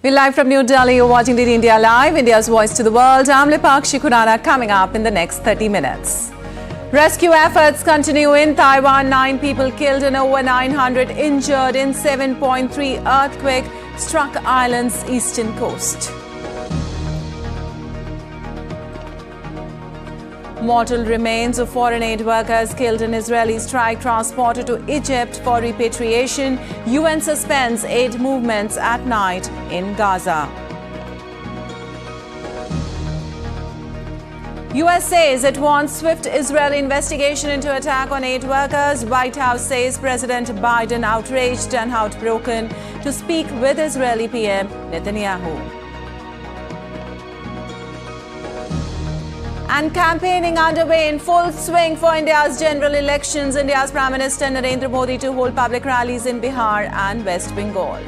We're live from New Delhi. You're watching the India Live, India's voice to the world. I'm Lipakshi Khurana, coming up in the next 30 minutes. Rescue efforts continue in Taiwan. 9 people killed and over 900 injured in 7.3 earthquake struck island's eastern coast. Mortal remains of foreign aid workers killed in Israeli strike transported to Egypt for repatriation. UN suspends aid movements at night in Gaza. US says it wants swift Israeli investigation into attack on aid workers. White House says President Biden outraged and outspoken to speak with Israeli PM Netanyahu. And campaigning underway in full swing for India's general elections. India's Prime Minister Narendra Modi to hold public rallies in Bihar and West Bengal.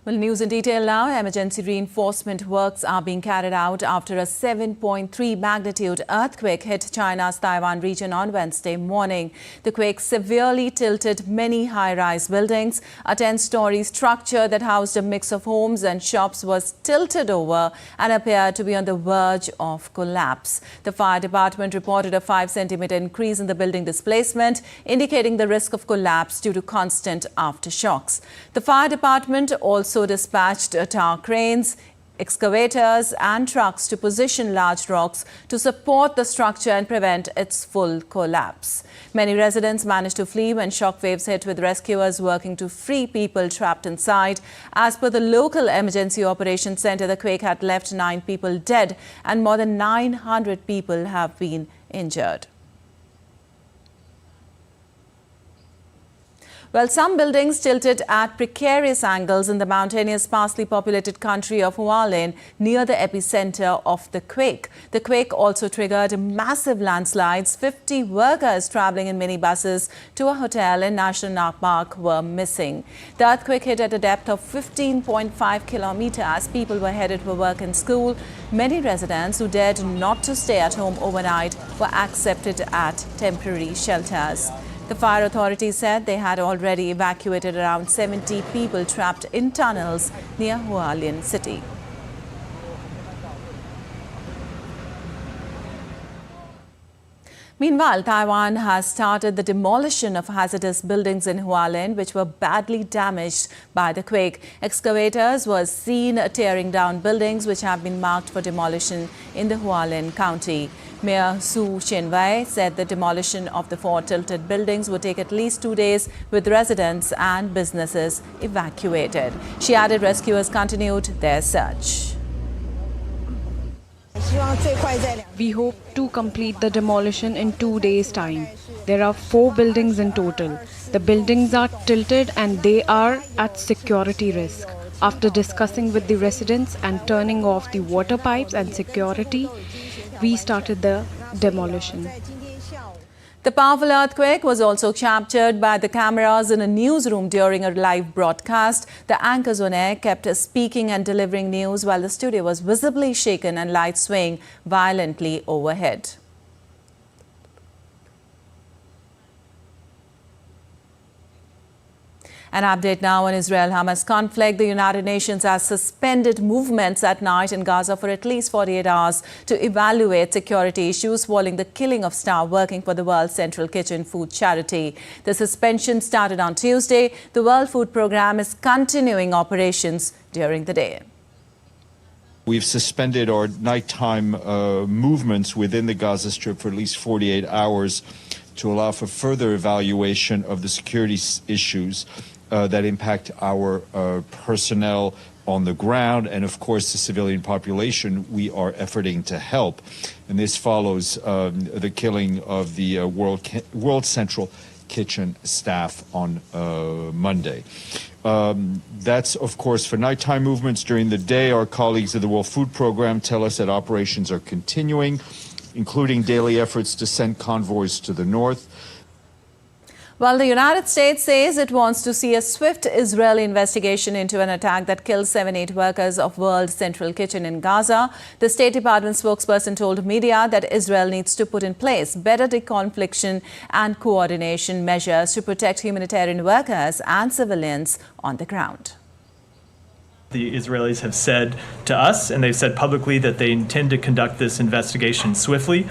Well, news in detail now. Emergency reinforcement works are being carried out after a 7.3 magnitude earthquake hit China's Taiwan region on Wednesday morning. The quake severely tilted many high-rise buildings. A 10-story structure that housed a mix of homes and shops was tilted over and appeared to be on the verge of collapse. The fire department reported a 5-centimeter increase in the building displacement, indicating the risk of collapse due to constant aftershocks. The fire department also dispatched tower cranes, excavators and trucks to position large rocks to support the structure and prevent its full collapse. Many residents managed to flee when shockwaves hit, with rescuers working to free people trapped inside. As per the local emergency operations center, the quake had left 9 people dead and more than 900 people have been injured. Well, some buildings tilted at precarious angles in the mountainous, sparsely populated country of Hualien near the epicenter of the quake. The quake also triggered massive landslides. 50 workers traveling in minibuses to a hotel in National Park were missing. The earthquake hit at a depth of 15.5 kilometers. People were headed for work and school. Many residents who dared not to stay at home overnight were accepted at temporary shelters. The fire authorities said they had already evacuated around 70 people trapped in tunnels near Hualien city. Meanwhile, Taiwan has started the demolition of hazardous buildings in Hualien, which were badly damaged by the quake. Excavators were seen tearing down buildings which have been marked for demolition in the Hualien County. Mayor Su Shenwei said the demolition of the 4 tilted buildings would take at least 2 days, with residents and businesses evacuated. She added rescuers continued their search. We hope to complete the demolition in 2 days' time. There are 4 buildings in total. The buildings are tilted and they are at security risk. After discussing with the residents and turning off the water pipes and security, we started the demolition. The powerful earthquake was also captured by the cameras in a newsroom during a live broadcast. The anchors on air kept speaking and delivering news while the studio was visibly shaken and lights swaying violently overhead. An update now on Israel-Hamas conflict. The United Nations has suspended movements at night in Gaza for at least 48 hours to evaluate security issues following the killing of staff working for the World Central Kitchen food charity. The suspension started on Tuesday. The World Food Programme is continuing operations during the day. We've suspended our nighttime movements within the Gaza Strip for at least 48 hours to allow for further evaluation of the security issues that impact our personnel on the ground and, of course, the civilian population we are efforting to help. And this follows the killing of the World Central Kitchen staff on Monday. That's, of course, for nighttime movements. During the day, our colleagues of the World Food Programme tell us that operations are continuing including daily efforts to send convoys to the north. Well, the United States says it wants to see a swift Israeli investigation into an attack that killed 7-8 workers of World Central Kitchen in Gaza. The State Department spokesperson told media that Israel needs to put in place better deconfliction and coordination measures to protect humanitarian workers and civilians on the ground. The Israelis have said to us, and they've said publicly, that they intend to conduct this investigation swiftly.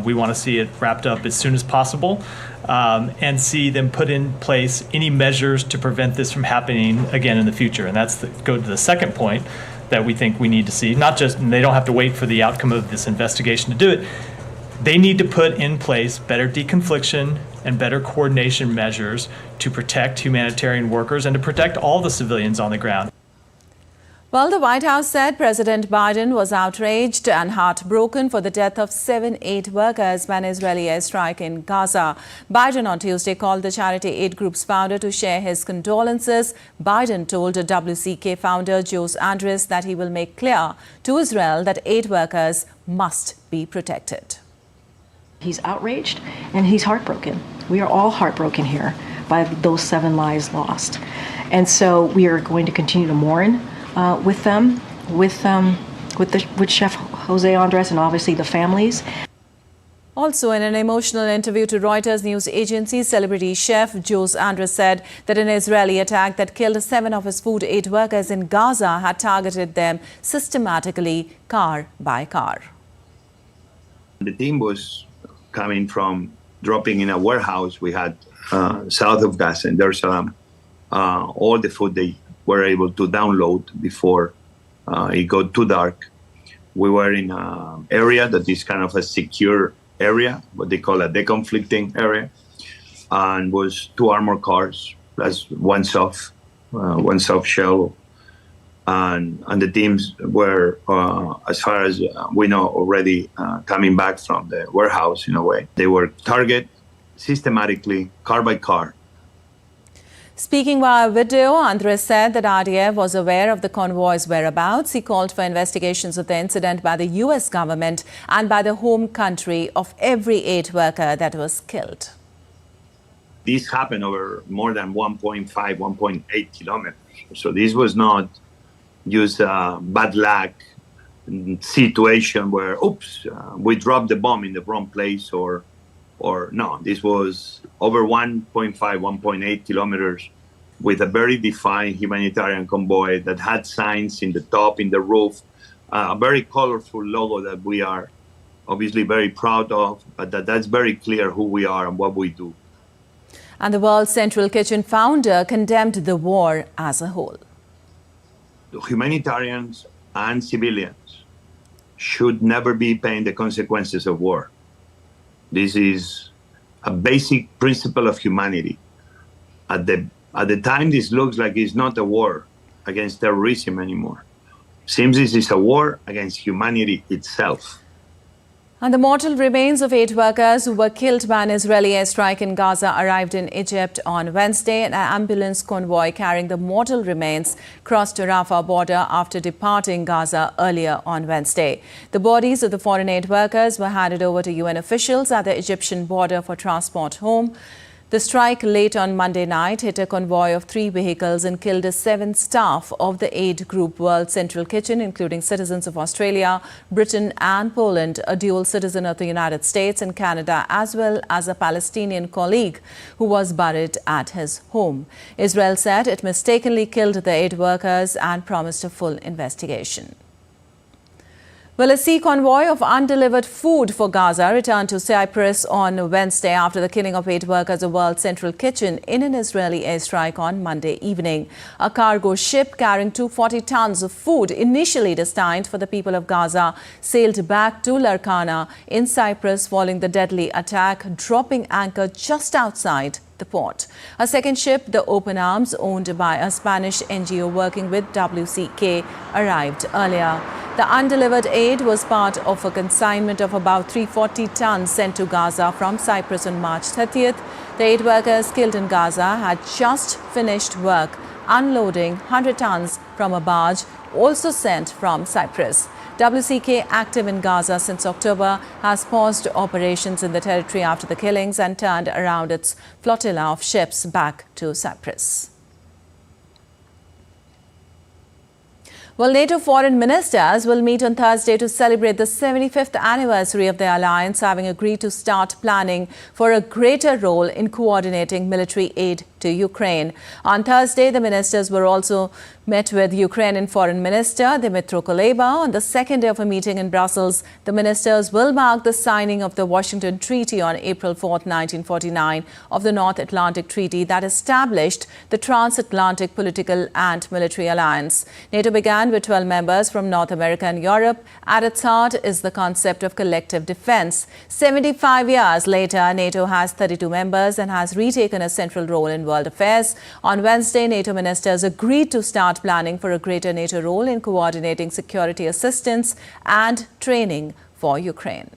We want to see it wrapped up as soon as possible and see them put in place any measures to prevent this from happening again in the future. And that's go to the second point that we think we need to see. Not just, and they don't have to wait for the outcome of this investigation to do it. They need to put in place better deconfliction and better coordination measures to protect humanitarian workers and to protect all the civilians on the ground. Well, the White House said President Biden was outraged and heartbroken for the death of 7-8 workers by an Israeli airstrike in Gaza. Biden on Tuesday called the charity aid group's founder to share his condolences. Biden told WCK founder Jose Andres that he will make clear to Israel that aid workers must be protected. He's outraged and he's heartbroken. We are all heartbroken here by those 7 lives lost. And so we are going to continue to mourn with Chef Jose Andres and obviously the families. Also, in an emotional interview to Reuters news agency, celebrity chef Jose Andres said that an Israeli attack that killed 7 of his food aid workers in Gaza had targeted them systematically, car by car. The team was coming from dropping in a warehouse we had south of Gaza in Doordarshan. All the food they were able to download before it got too dark. We were in an area that is kind of a secure area, what they call a deconflicting area, and was 2 armored cars plus one soft shell. And the teams were, as far as we know, already coming back from the warehouse in a way. They were targeted systematically, car by car. Speaking via video, Andres said that RDF was aware of the convoy's whereabouts. He called for investigations of the incident by the U.S. government and by the home country of every aid worker that was killed. This happened over more than 1.5, 1.8 kilometers. So this was not just a bad luck situation where, oops, we dropped the bomb in the wrong place or no, this was over 1.5, 1.8 kilometers with a very defined humanitarian convoy that had signs in the top, in the roof, a very colorful logo that we are obviously very proud of, but that's very clear who we are and what we do. And the World Central Kitchen founder condemned the war as a whole. Humanitarians and civilians should never be paying the consequences of war. This is a basic principle of humanity. At the time, this looks like it's not a war against terrorism anymore. Seems this is a war against humanity itself. And the mortal remains of 8 workers who were killed by an Israeli airstrike in Gaza arrived in Egypt on Wednesday. An ambulance convoy carrying the mortal remains crossed the Rafah border after departing Gaza earlier on Wednesday. The bodies of the foreign aid workers were handed over to UN officials at the Egyptian border for transport home. The strike late on Monday night hit a convoy of 3 vehicles and killed 7 staff of the aid group World Central Kitchen, including citizens of Australia, Britain and Poland, a dual citizen of the United States and Canada, as well as a Palestinian colleague who was buried at his home. Israel said it mistakenly killed the aid workers and promised a full investigation. Well, a sea convoy of undelivered food for Gaza returned to Cyprus on Wednesday after the killing of 8 workers of World Central Kitchen in an Israeli airstrike on Monday evening. A cargo ship carrying 240 tons of food, initially destined for the people of Gaza, sailed back to Larkana in Cyprus following the deadly attack, dropping anchor just outside the port. A second ship, the Open Arms, owned by a Spanish NGO working with WCK, arrived earlier. The undelivered aid was part of a consignment of about 340 tons sent to Gaza from Cyprus on March 30th. The aid workers killed in Gaza had just finished work unloading 100 tons from a barge also sent from Cyprus. WCK, active in Gaza since October, has paused operations in the territory after the killings and turned around its flotilla of ships back to Cyprus. Well, NATO foreign ministers will meet on Thursday to celebrate the 75th anniversary of the alliance, having agreed to start planning for a greater role in coordinating military aid to Ukraine. On Thursday, the ministers were also met with Ukrainian Foreign Minister Dmytro Kuleba. On the second day of a meeting in Brussels, the ministers will mark the signing of the Washington Treaty on April 4, 1949, of the North Atlantic Treaty that established the transatlantic political and military alliance. NATO began with 12 members from North America and Europe. At its heart is the concept of collective defense. 75 years later, NATO has 32 members and has retaken a central role in world affairs. On Wednesday, NATO ministers agreed to start planning for a greater NATO role in coordinating security assistance and training for Ukraine.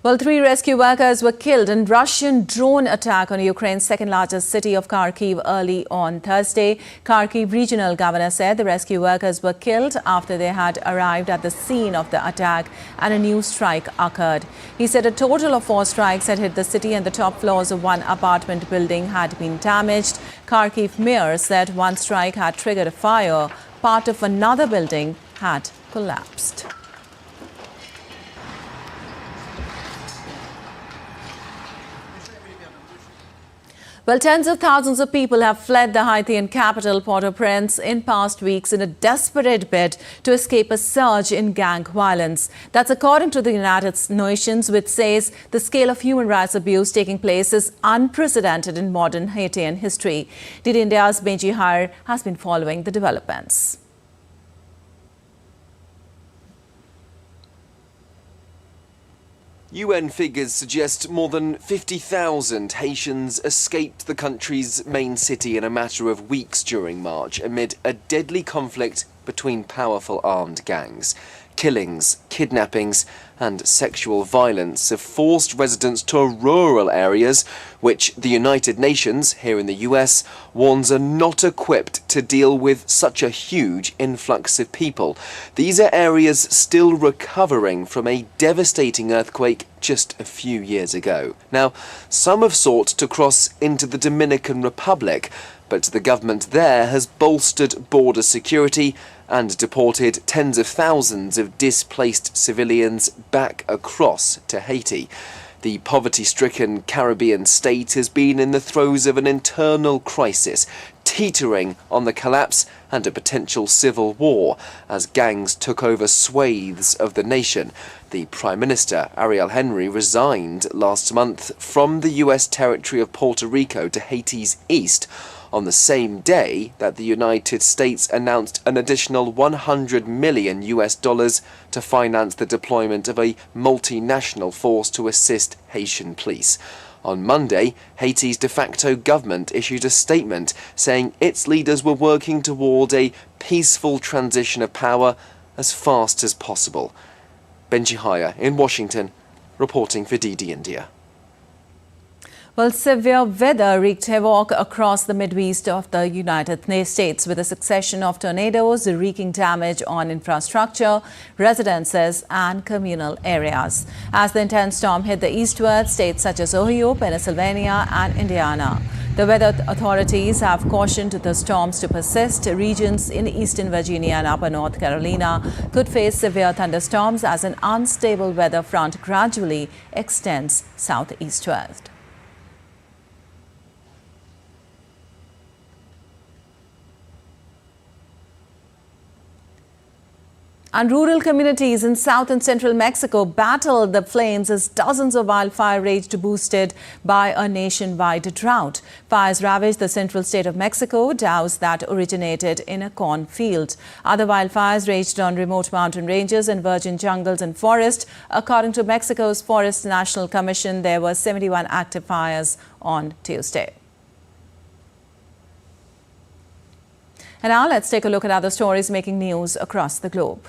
Well, 3 rescue workers were killed in Russian drone attack on Ukraine's second-largest city of Kharkiv early on Thursday. Kharkiv regional governor said the rescue workers were killed after they had arrived at the scene of the attack and a new strike occurred. He said a total of 4 strikes had hit the city and the top floors of 1 apartment building had been damaged. Kharkiv mayor said 1 strike had triggered a fire. Part of another building had collapsed. Well, tens of thousands of people have fled the Haitian capital, Port-au-Prince, in past weeks in a desperate bid to escape a surge in gang violence. That's according to the United Nations, which says the scale of human rights abuse taking place is unprecedented in modern Haitian history. DD India's Benji Hire has been following the developments. UN figures suggest more than 50,000 Haitians escaped the country's main city in a matter of weeks during March amid a deadly conflict between powerful armed gangs. Killings, kidnappings and sexual violence have forced residents to rural areas, which the United Nations, here in the US, warns are not equipped to deal with such a huge influx of people. These are areas still recovering from a devastating earthquake just a few years ago. Now, some have sought to cross into the Dominican Republic, but the government there has bolstered border security and deported tens of thousands of displaced civilians back across to Haiti. The poverty-stricken Caribbean state has been in the throes of an internal crisis, teetering on the collapse and a potential civil war as gangs took over swathes of the nation. The Prime Minister, Ariel Henry, resigned last month from the US territory of Puerto Rico to Haiti's east, on the same day that the United States announced an additional $100 million to finance the deployment of a multinational force to assist Haitian police. On Monday, Haiti's de facto government issued a statement saying its leaders were working toward a peaceful transition of power as fast as possible. Benji Hire in Washington, reporting for DD India. Well, severe weather wreaked havoc across the Mideast of the United States with a succession of tornadoes wreaking damage on infrastructure, residences and communal areas. As the intense storm hit the eastward, states such as Ohio, Pennsylvania and Indiana. The weather authorities have cautioned the storms to persist. Regions in eastern Virginia and upper North Carolina could face severe thunderstorms as an unstable weather front gradually extends southeastward. And rural communities in south and central Mexico battled the flames as dozens of wildfires raged, boosted by a nationwide drought. Fires ravaged the central state of Mexico, doused that originated in a cornfield. Other wildfires raged on remote mountain ranges and virgin jungles and forests. According to Mexico's Forest National Commission, there were 71 active fires on Tuesday. And now let's take a look at other stories making news across the globe.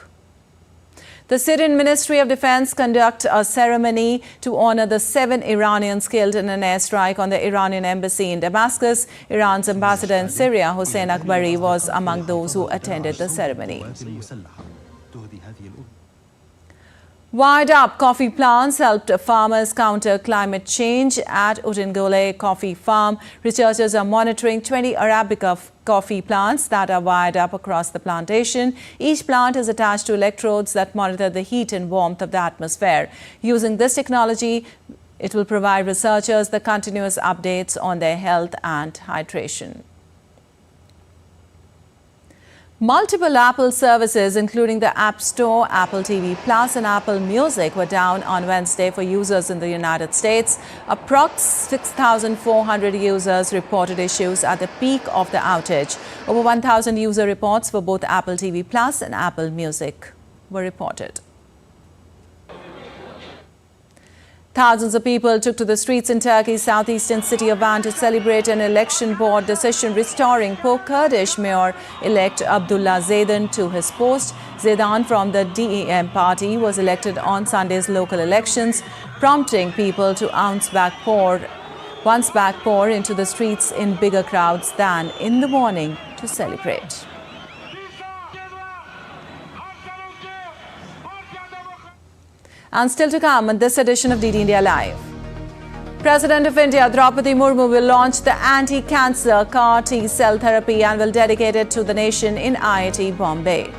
The Syrian Ministry of Defense conducted a ceremony to honor the 7 Iranians killed in an airstrike on the Iranian embassy in Damascus. Iran's ambassador in Syria, Hossein Akbari, was among those who attended the ceremony. Wired-up coffee plants helped farmers counter climate change at Utingole Coffee Farm. Researchers are monitoring 20 Arabica coffee plants that are wired up across the plantation. Each plant is attached to electrodes that monitor the heat and warmth of the atmosphere. Using this technology, it will provide researchers the continuous updates on their health and hydration. Multiple Apple services, including the App Store, Apple TV Plus and Apple Music, were down on Wednesday for users in the United States. Approx 6,400 users reported issues at the peak of the outage. Over 1,000 user reports for both Apple TV Plus and Apple Music were reported. Thousands of people took to the streets in Turkey's southeastern city of Van to celebrate an election board decision restoring pro-Kurdish mayor-elect Abdullah Zeydan to his post. Zeydan from the DEM party was elected on Sunday's local elections, prompting people to once back pour into the streets in bigger crowds than in the morning to celebrate. And still to come on this edition of DD India Live. President of India, Draupadi Murmu, will launch the anti-cancer CAR T-cell therapy and will dedicate it to the nation in IIT Bombay.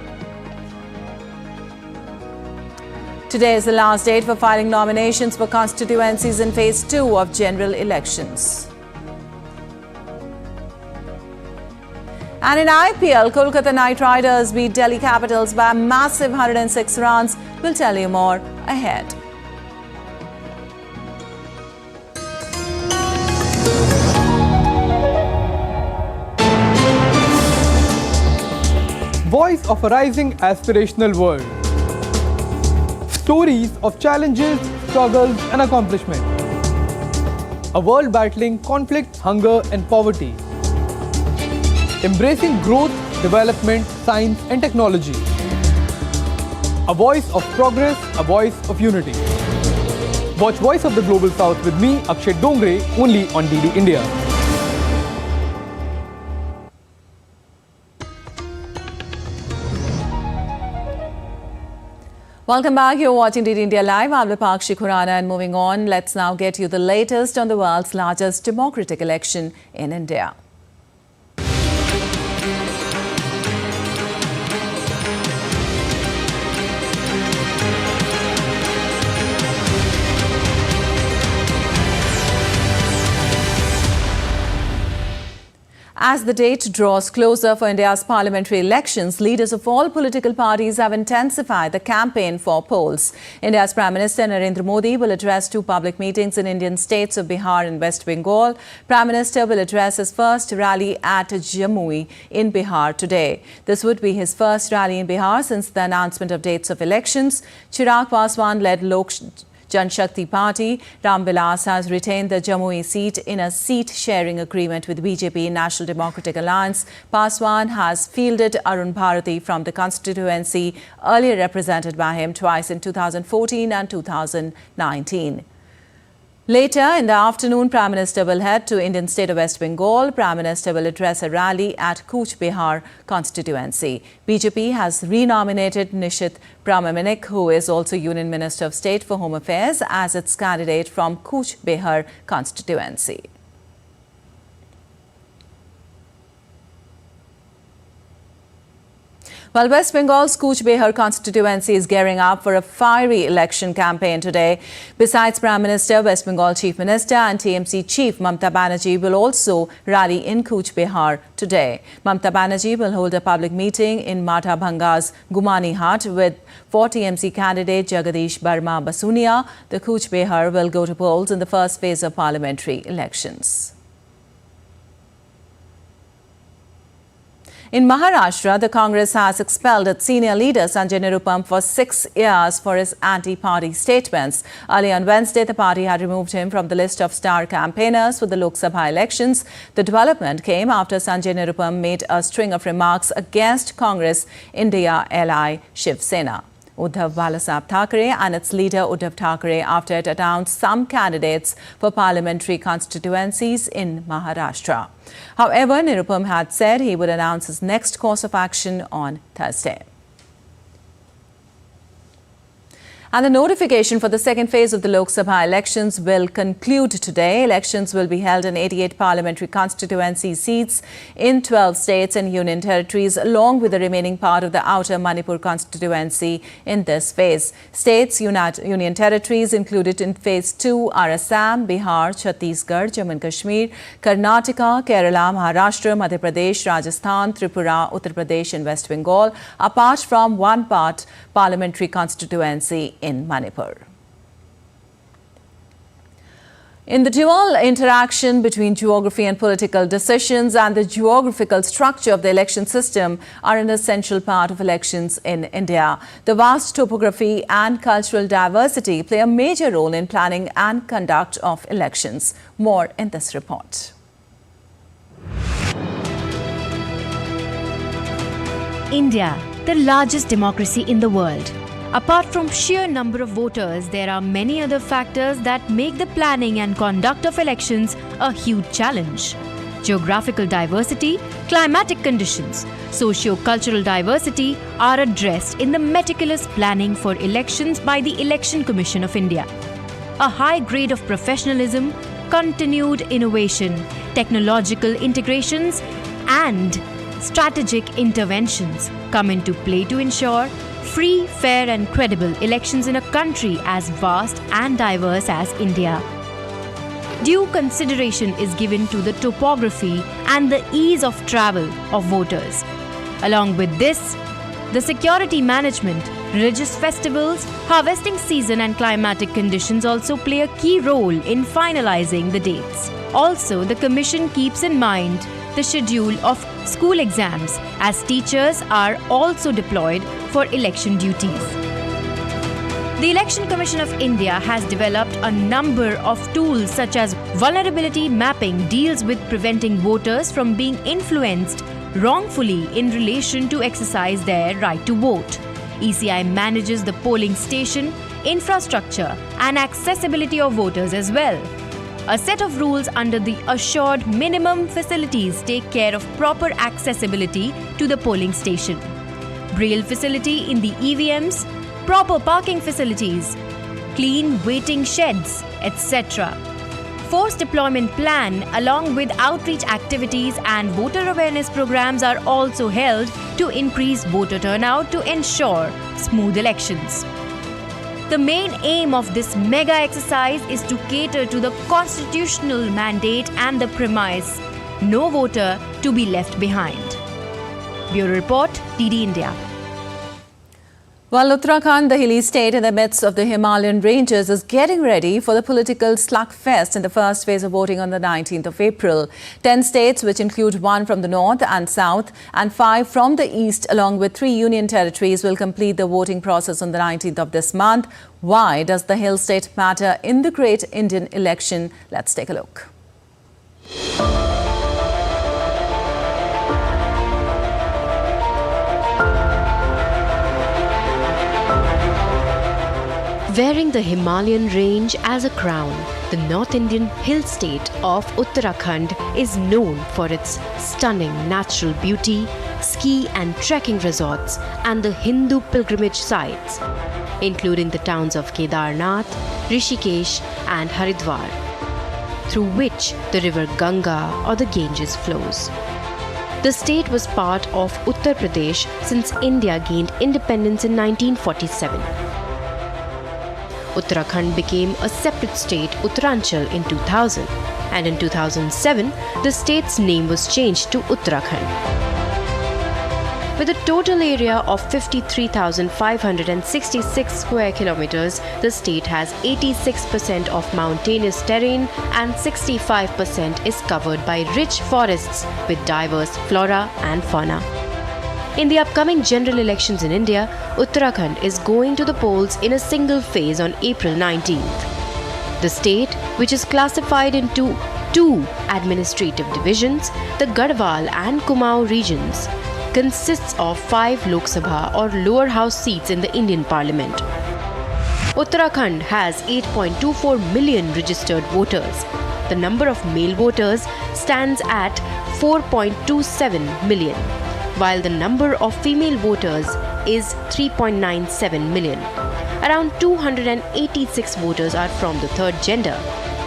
Today is the last date for filing nominations for constituencies in Phase 2 of general elections. And in IPL, Kolkata Knight Riders beat Delhi Capitals by a massive 106 runs. We'll tell you more ahead. Voice of a rising aspirational world. Stories of challenges, struggles and accomplishment. A world battling conflict, hunger and poverty. Embracing growth, development, science and technology. A voice of progress, a voice of unity. Watch Voice of the Global South with me, Akshay Dongre, only on DD India. Welcome back. You're watching DD India Live. I'm Vipakshi Khurana, and moving on, let's now get you the latest on the world's largest democratic election in India. As the date draws closer for India's parliamentary elections, leaders of all political parties have intensified the campaign for polls. India's Prime Minister Narendra Modi will address 2 public meetings in Indian states of Bihar and West Bengal. Prime Minister will address his first rally at Jamui in Bihar today. This would be his first rally in Bihar since the announcement of dates of elections. Chirag Paswan led Lok Jan Shakti Party. Ram Vilas has retained the Jamui seat in a seat-sharing agreement with BJP National Democratic Alliance. Paswan has fielded Arun Bharati from the constituency, earlier represented by him twice in 2014 and 2019. Later in the afternoon, Prime Minister will head to Indian state of West Bengal. Prime Minister will address a rally at Cooch Behar constituency. BJP has renominated Nishit Pramamanik, who is also Union Minister of State for Home Affairs, as its candidate from Cooch Behar constituency. While West Bengal's Cooch Behar constituency is gearing up for a fiery election campaign today, besides Prime Minister, West Bengal Chief Minister and TMC Chief Mamta Banerjee will also rally in Cooch Behar today. Mamta Banerjee will hold a public meeting in Mathabhanga's Gumani Hut with for TMC candidate Jagadish Barma Basunia. The Cooch Behar will go to polls in the first phase of parliamentary elections. In Maharashtra, the Congress has expelled its senior leader Sanjay Nirupam for 6 years for his anti-party statements. Early on Wednesday, the party had removed him from the list of star campaigners for the Lok Sabha elections. The development came after Sanjay Nirupam made a string of remarks against Congress India ally Shiv Sena. Uddhav Balasaheb Thackeray and its leader Uddhav Thackeray after it announced some candidates for parliamentary constituencies in Maharashtra. However, Nirupam had said he would announce his next course of action on Thursday. And the notification for the second phase of the Lok Sabha elections will conclude today. Elections will be held in 88 parliamentary constituency seats in 12 states and union territories, along with the remaining part of the outer Manipur constituency in this phase. States, union territories included in phase 2 are Assam, Bihar, Chhattisgarh, Jammu and Kashmir, Karnataka, Kerala, Maharashtra, Madhya Pradesh, Rajasthan, Tripura, Uttar Pradesh and West Bengal, apart from one part parliamentary constituency in Manipur. In the dual interaction between geography and political decisions and the geographical structure of the election system are an essential part of elections in India. The vast topography and cultural diversity play a major role in planning and conduct of elections. More in this report. India, the largest democracy in the world. Apart from sheer number of voters, there are many other factors that make the planning and conduct of elections a huge challenge. Geographical diversity, climatic conditions, socio-cultural diversity are addressed in the meticulous planning for elections by the Election Commission of India. A high grade of professionalism, continued innovation, technological integrations, and strategic interventions come into play to ensure free, fair and credible elections in a country as vast and diverse as India. Due consideration is given to the topography and the ease of travel of voters. Along with this, the security management, religious festivals, harvesting season and climatic conditions also play a key role in finalizing the dates. Also, the Commission keeps in mind the schedule of school exams as teachers are also deployed for election duties. The Election Commission of India has developed a number of tools such as vulnerability mapping deals with preventing voters from being influenced wrongfully in relation to exercise their right to vote. ECI manages the polling station, infrastructure and accessibility of voters as well. A set of rules under the assured minimum facilities take care of proper accessibility to the polling station. Braille facility in the EVMs, proper parking facilities, clean waiting sheds, etc. Force deployment plan along with outreach activities and voter awareness programs are also held to increase voter turnout to ensure smooth elections. The main aim of this mega exercise is to cater to the constitutional mandate and the premise, no voter to be left behind. Bureau Report, DD India. While Uttarakhand, the hilly state in the midst of the Himalayan ranges, is getting ready for the political slugfest in the first phase of voting on the 19th of April. 10 states, which include 1 from the north and south and 5 from the east, along with 3 union territories, will complete the voting process on the 19th of this month. Why does the hill state matter in the great Indian election? Let's take a look. Wearing the Himalayan range as a crown, the North Indian hill state of Uttarakhand is known for its stunning natural beauty, ski and trekking resorts, and the Hindu pilgrimage sites, including the towns of Kedarnath, Rishikesh, and Haridwar, through which the river Ganga or the Ganges flows. The state was part of Uttar Pradesh since India gained independence in 1947. Uttarakhand became a separate state, Uttaranchal, in 2000, and in 2007, the state's name was changed to Uttarakhand. With a total area of 53,566 square kilometers, the state has 86% of mountainous terrain and 65% is covered by rich forests with diverse flora and fauna. In the upcoming general elections in India, Uttarakhand is going to the polls in a single phase on April 19th. The state, which is classified into 2 administrative divisions, the Garhwal and Kumaon regions, consists of 5 Lok Sabha or lower house seats in the Indian Parliament. Uttarakhand has 8.24 million registered voters. The number of male voters stands at 4.27 million, while the number of female voters is 3.97 million. Around 286 voters are from the third gender.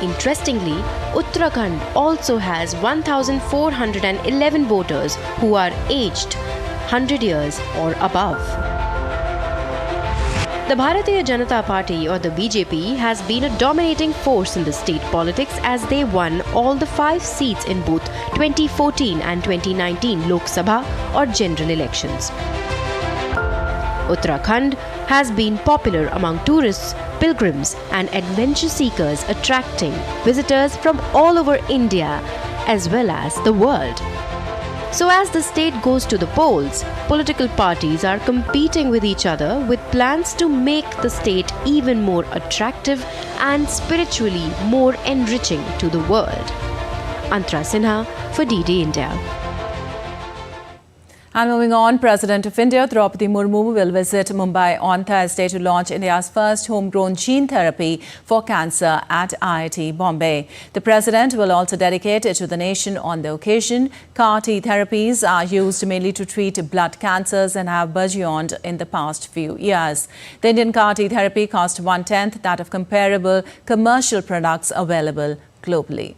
Interestingly, Uttarakhand also has 1,411 voters who are aged 100 years or above. The Bharatiya Janata Party or the BJP has been a dominating force in the state politics as they won all the 5 seats in both 2014 and 2019 Lok Sabha or general elections. Uttarakhand has been popular among tourists, pilgrims and adventure seekers, attracting visitors from all over India as well as the world. So as the state goes to the polls, political parties are competing with each other with plans to make the state even more attractive and spiritually more enriching to the world. Antara Sinha for DD India. And moving on, President of India, Draupadi Murmu, will visit Mumbai on Thursday to launch India's first homegrown gene therapy for cancer at IIT Bombay. The President will also dedicate it to the nation on the occasion. CAR-T therapies are used mainly to treat blood cancers and have burgeoned in the past few years. The Indian CAR-T therapy costs 1/10 that of comparable commercial products available globally.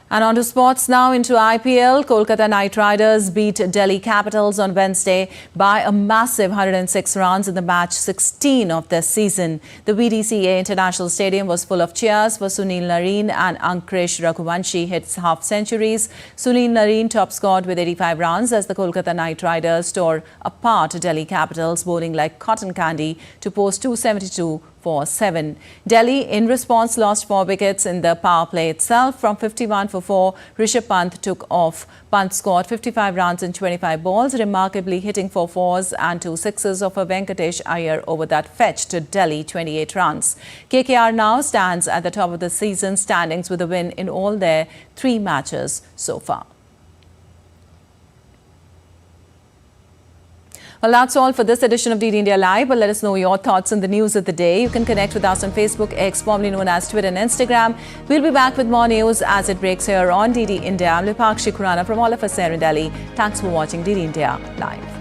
And on to sports now. Into IPL, Kolkata Knight Riders beat Delhi Capitals on Wednesday by a massive 106 runs in the match 16 of this season. The VDCA International Stadium was full of cheers for Sunil Narine and Ankrish Raghuvanshi hit half centuries. Sunil Narine top scored with 85 runs as the Kolkata Knight Riders tore apart Delhi Capitals, bowling like cotton candy to post 272 for 7. Delhi, in response, lost 4 wickets in the power play itself. From 51 for 4, Rishabh Pant took off. Pant scored 55 runs in 25 balls, remarkably hitting 4 fours and 2 sixes of a Venkatesh Iyer over that fetched Delhi 28 runs. KKR now stands at the top of the season standings with a win in all their 3 matches so far. Well, that's all for this edition of DD India Live. But let us know your thoughts on the news of the day. You can connect with us on Facebook, X, formerly known as Twitter and Instagram. We'll be back with more news as it breaks here on DD India. I'm Lipakshi Khurana from all of us here in Delhi. Thanks for watching DD India Live.